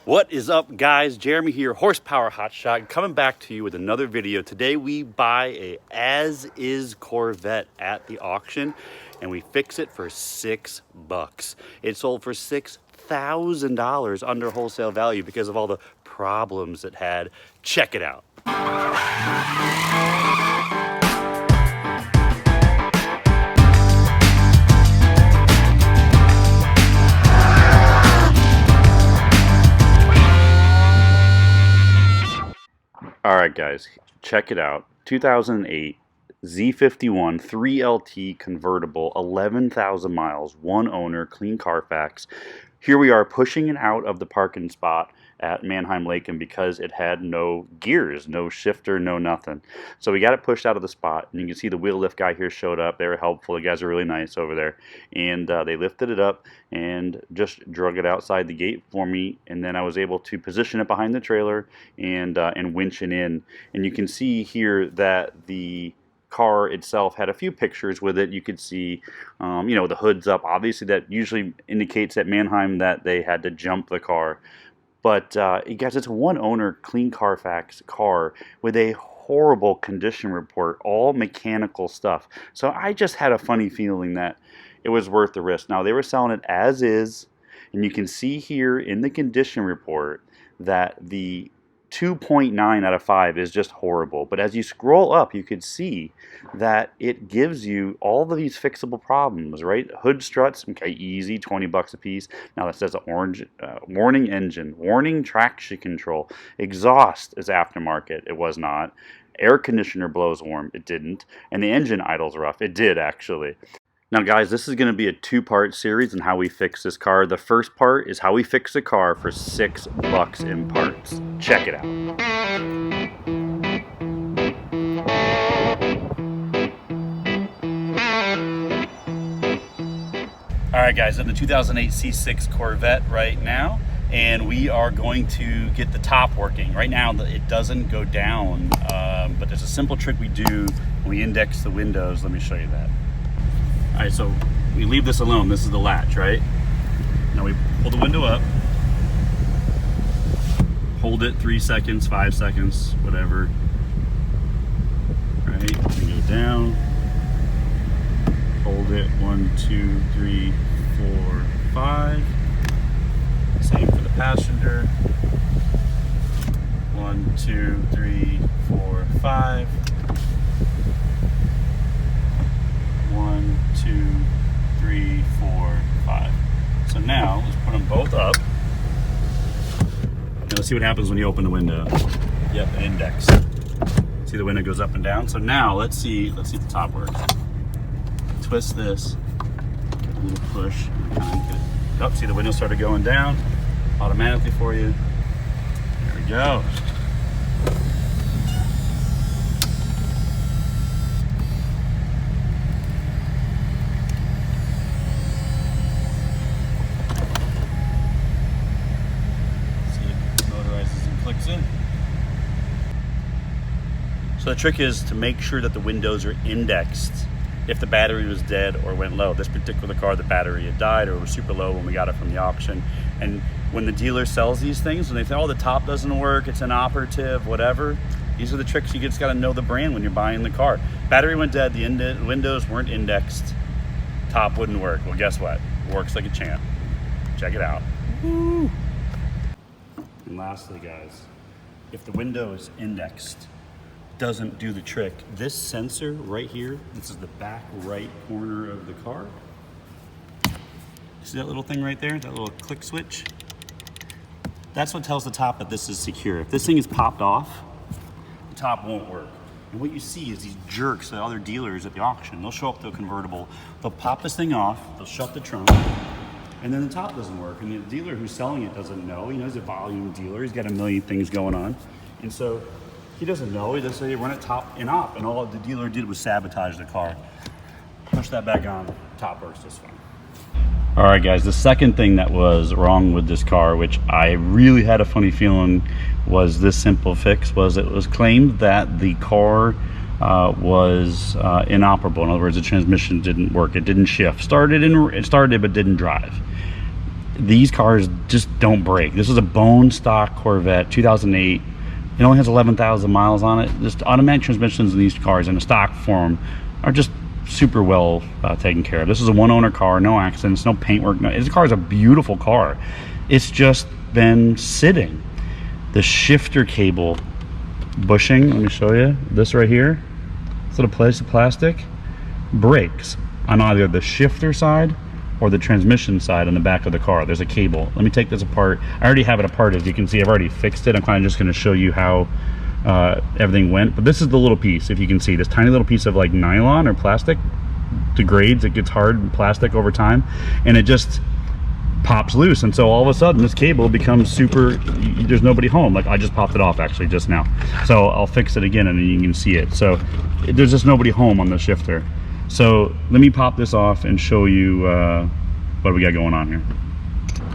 What is up, guys? Jeremy here, Horsepower Hotshot, coming back to you with another video. Today we buy a as-is Corvette at the auction and we fix it for $6. It sold for $6,000 under wholesale value because of all the problems it had. Check it out. Alright guys, check it out. 2008 Z51 3LT convertible, 11,000 miles, one owner, clean Carfax. Here we are pushing it out of the parking spot at Manheim Auto, because it had no gears, no shifter, no nothing. So we got it pushed out of the spot, and you can see the wheel lift guy here showed up. They were helpful. The guys are really nice over there, and they lifted it up and just drug it outside the gate for me, and then I was able to position it behind the trailer and winch it in. And you can see here that the car itself had a few pictures with it. You could see, you know, the hood's up. Obviously, that usually indicates at Manheim that they had to jump the car. But guys, it's a one-owner, clean Carfax car with a horrible condition report, all mechanical stuff. So I just had a funny feeling that it was worth the risk. Now, they were selling it as is, and you can see here in the condition report that the 2.9 out of 5 is just horrible. But as you scroll up, you could see that it gives you all of these fixable problems, right? Hood struts, okay, easy, 20 bucks a piece. Now that says orange, warning engine, warning traction control. Exhaust is aftermarket, it was not. Air conditioner blows warm, it didn't. And the engine idles rough, it did actually. Now guys, this is going to be a two-part series on how we fix this car. The first part is how we fix the car for $6 in parts. Check it out. Alright guys, in the 2008 C6 Corvette right now, and we are going to get the top working. Right now it doesn't go down, but there's a simple trick we do when we index the windows. Let me show you that. Alright, so we leave this alone. This is the latch, right? Now we pull the window up, hold it 3 seconds, 5 seconds, whatever. Right, we go down, hold it 1, 2, 3, 4, 5. Same for the passenger. 1, 2, 3, 4, 5. 1, 2, 3, 4, 5. So now let's put them both up. And let's see what happens when you open the window. Yep, index. See the window goes up and down. So now let's see if the top works. Twist this. Give it a little push. Oh, see the window started going down automatically for you. There we go. So the trick is to make sure that the windows are indexed if the battery was dead or went low. This particular car, the battery had died or was super low when we got it from the auction. And when the dealer sells these things, when they say, oh, the top doesn't work, it's inoperative, whatever, these are the tricks. You just gotta know the brand when you're buying the car. Battery went dead, the windows weren't indexed, top wouldn't work. Well, guess what? It works like a champ. Check it out. Woo! And lastly, guys, if the window is indexed, doesn't do the trick. This sensor right here, this is the back right corner of the car. See that little thing right there, that little click switch? That's what tells the top that this is secure. If this thing is popped off, the top won't work. And what you see is these jerks, the other dealers at the auction, they'll show up to a convertible, they'll pop this thing off, they'll shut the trunk, and then the top doesn't work. And the dealer who's selling it doesn't know. You know, he's a volume dealer, he's got a million things going on. And so he doesn't know. He just say run it top and op, and all the dealer did was sabotage the car. Push that back on, top works just fine. All right, guys, the second thing that was wrong with this car, which I really had a funny feeling was this simple fix, was it was claimed that the car was inoperable. In other words, the transmission didn't work. It didn't shift. It started but didn't drive. these cars just don't break. This is a bone stock Corvette, 2008. It only has 11,000 miles on it. Just automatic transmissions in these cars in a stock form are just super well taken care of. This is a one owner car, no accidents, no paintwork. This car is a beautiful car. It's just been sitting. The shifter cable bushing, let me show you this right here. This little piece of plastic breaks on either the shifter side or the transmission side on the back of the car. There's a cable. Let me take this apart. I already have it apart. As you can see, I've already fixed it. I'm kind of just going to show you how everything went. But this is the little piece, if you can see, this tiny little piece of like nylon or plastic degrades. It gets hard and plastic over time, and it just pops loose. And so all of a sudden this cable becomes super, there's nobody home. Like I just popped it off actually just now. So I'll fix it again and then you can see it. So there's just nobody home on the shifter. So let me pop this off and show you what we got going on here.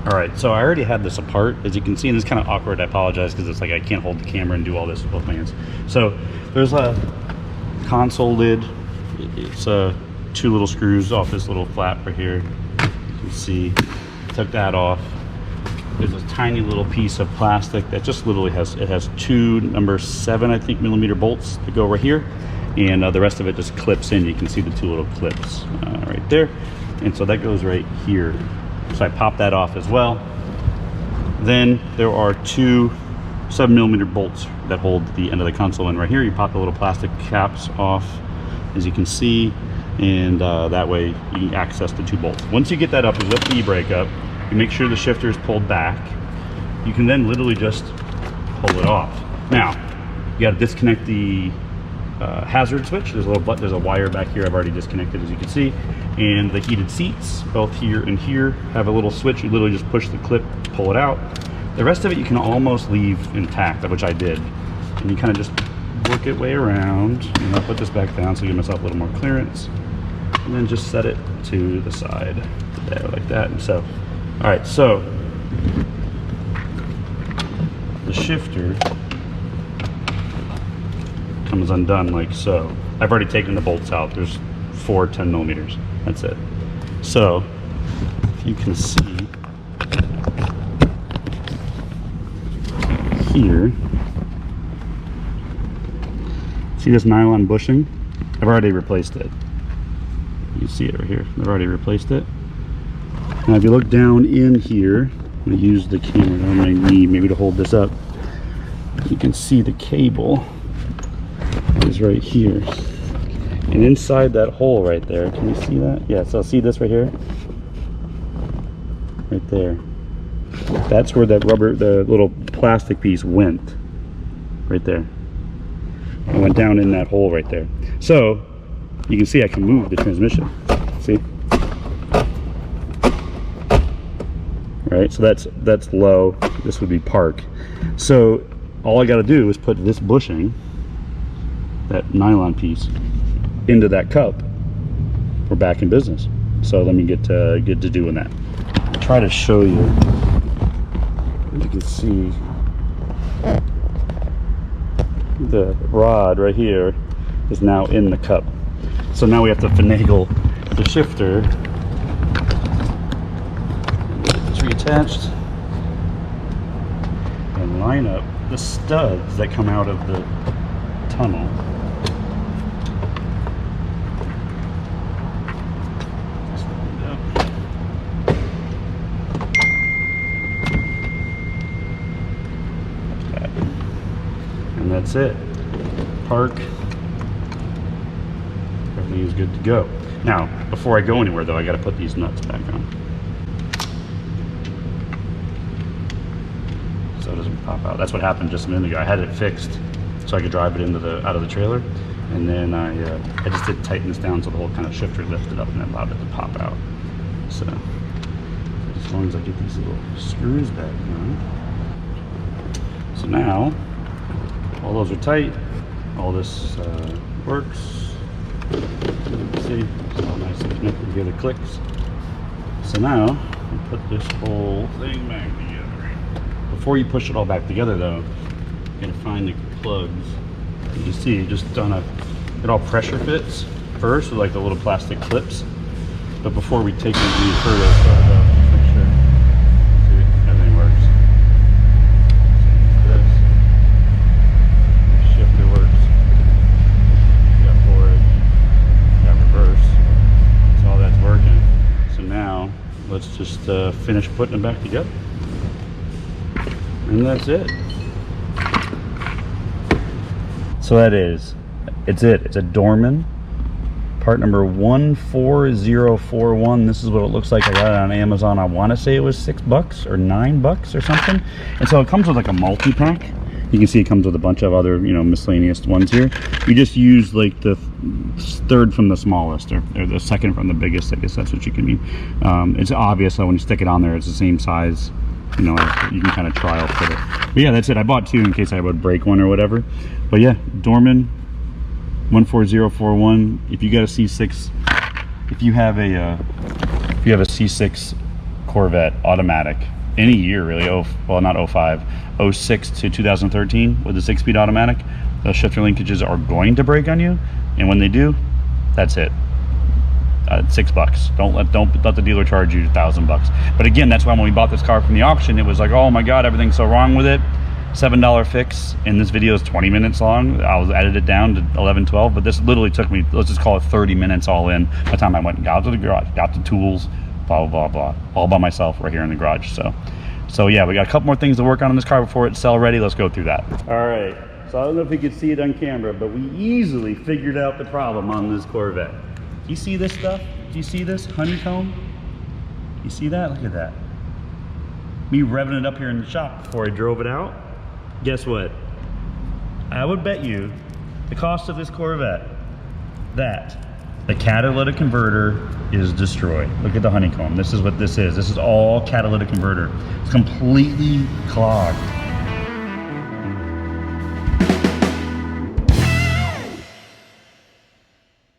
All right, so I already had this apart, as you can see, and it's kind of awkward. I apologize because it's like I can't hold the camera and do all this with both my hands. So there's a console lid. It's two little screws off this little flap right here. You can see, took that off. There's a tiny little piece of plastic that just literally has two number 7, I think, millimeter bolts that go right here. And the rest of it just clips in. You can see the two little clips right there, and so that goes right here. So I pop that off as well. Then there are two 7mm bolts that hold the end of the console in right here. You pop the little plastic caps off, as you can see, and that way you can access the 2 bolts. Once you get that up, you lift the e-brake up, you make sure the shifter is pulled back. You can then literally just pull it off. Now you got to disconnect the hazard switch. There's a wire back here I've already disconnected, as you can see, and the heated seats both here and here have a little switch. You literally just push the clip, pull it out. The rest of it you can almost leave intact, which I did, and you kind of just work it way around. And I'll put this back down so I give myself a little more clearance, and then just set it to the side there like that. And so, all right, so the shifter comes undone like so. I've already taken the bolts out. There's 4 10mm. That's it. So if you can see here, see this nylon bushing? I've already replaced it. You can see it right here. I've already replaced it. Now if you look down in here, I'm going to use the camera on my knee maybe to hold this up. You can see the cable is right here, and inside that hole right there, can you see that? Yeah, so see this right here, right there, that's where that rubber, the little plastic piece went right there. It went down in that hole right there. So you can see I can move the transmission, see, right? So that's low, this would be park. So all I got to do is put this bushing, that nylon piece, into that cup. We're back in business. So let me get to doing that. I'll try to show you. You can see the rod right here is now in the cup. So now we have to finagle the shifter. It's reattached and line up the studs that come out of the tunnel. And that's it. Park. Everything is good to go. Now, before I go anywhere though, I got to put these nuts back on, so it doesn't pop out. That's what happened just a minute ago. I had it fixed so I could drive it out of the trailer, and then I just did tighten this down so the whole kind of shifter lifted up and it allowed it to pop out. So as long as I get these little screws back on. So now all those are tight, all this works. You can see it's all nice and connected together, clicks. So now we put this whole thing back together. Before you push it all back together though, you gotta find the plugs. You see, just it all pressure fits first with like the little plastic clips. But before we take any further, let's just finish putting it back together. And that's it. So it's a Dorman, part number 14041. This is what it looks like. I got it on Amazon. I want to say it was $6 or $9 or something. And so it comes with like a multi-pack. You can see it comes with a bunch of other, you know, miscellaneous ones here. You just use like the third from the smallest, or the second from the biggest. I guess that's what you can mean. It's obvious that when you stick it on there, it's the same size. You know, you can kind of trial fit it. But yeah, that's it. I bought two in case I would break one or whatever. But yeah, Dorman 14041. If you got a C6, if you have a C6 Corvette automatic, any year really, well not 05, 06 to 2013 with a 6-speed automatic, those shifter linkages are going to break on you, and when they do, that's it. $6. Don't let the dealer charge you $1,000. But again, that's why when we bought this car from the auction, it was like, oh my god, everything's so wrong with it. $7 fix, and this video is 20 minutes long. I'll edit it down to 11, 12, but this literally took me, let's just call it 30 minutes all in by the time I went and got to the garage, got the tools, blah blah blah blah, all by myself right here in the garage. So yeah, we got a couple more things to work on in this car before it's sell ready. Let's go through that. All right, so I don't know if you could see it on camera, but we easily figured out the problem on this Corvette. Do you see this stuff? Do you see this honeycomb? You see that? Look at that. Me revving it up here in the shop before I drove it out. Guess what? I would bet you the cost of this Corvette that the catalytic converter is destroyed. Look at the honeycomb. This is what this is. This is all catalytic converter. It's completely clogged.